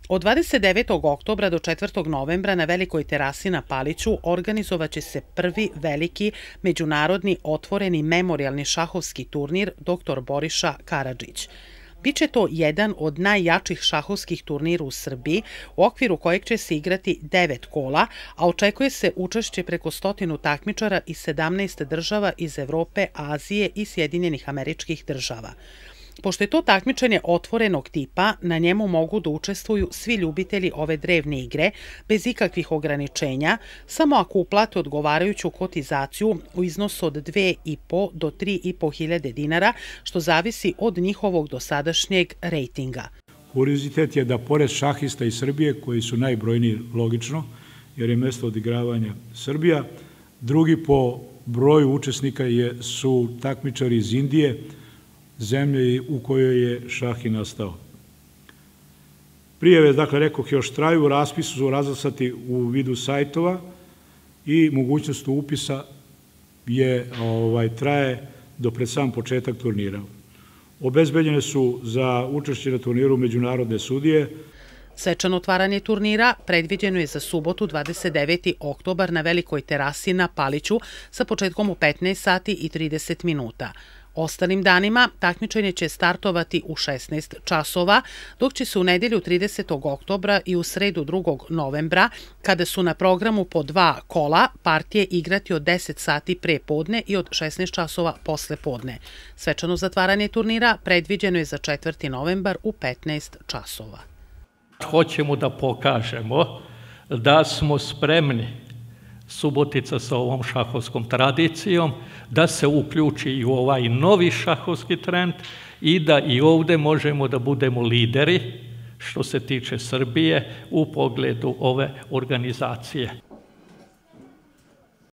Od 29. oktobra do 4. novembra na Velikoj terasi na Paliću organizovaće se prvi veliki međunarodni otvoreni memorijalni šahovski turnir Dr. Boriša Karadžić. Biće to jedan od najjačih šahovskih turnira u Srbiji, u okviru kojeg će se igrati 9 kola, a očekuje se učešće preko 100 takmičara iz 17 država iz Evrope, Azije i Sjedinjenih Američkih Država. Pošto je to takmičenje otvorenog tipa, na njemu mogu da učestvuju svi ljubitelji ove drevne igre, bez ikakvih ograničenja, samo ako uplate odgovarajuću kotizaciju u iznosu od 2.500 do 3.500 hiljade dinara, što zavisi od njihovog dosadašnjeg rejtinga. Kuriozitet je da pored šahista iz Srbije, koji su najbrojniji logično, jer je mesto odigravanja Srbija, drugi po broju učesnika su takmičari iz Indije, zemlje u kojoj je šah i nastao. Prijave, dakle, rekoh, još traju, raspisi su razglasati u vidu sajtova i mogućnost upisa traje do pred sam početak turnira. Obezbeđene su za učešće na turniru međunarodne sudije. Svečano otvaranje turnira predviđeno je za subotu 29. oktobar na Velikoj terasi na Paliću sa početkom u 15 sati i 30 minuta. Ostalim danima takmičenje će startovati u 16 časova, dok će se u nedelju 30. oktobra i u sredu 2. novembra, kada su na programu po 2 kola, partije igrati od 10 sati pre podne i od 16 časova posle podne. Svečano zatvaranje turnira predviđeno je za 4. novembar u 15 časova. Hoćemo da pokažemo da smo spremni, Subotica sa ovom šahovskom tradicijom, da se uključi i u ovaj novi šahovski trend i da i ovde možemo da budemo lideri što se tiče Srbije u pogledu ove organizacije.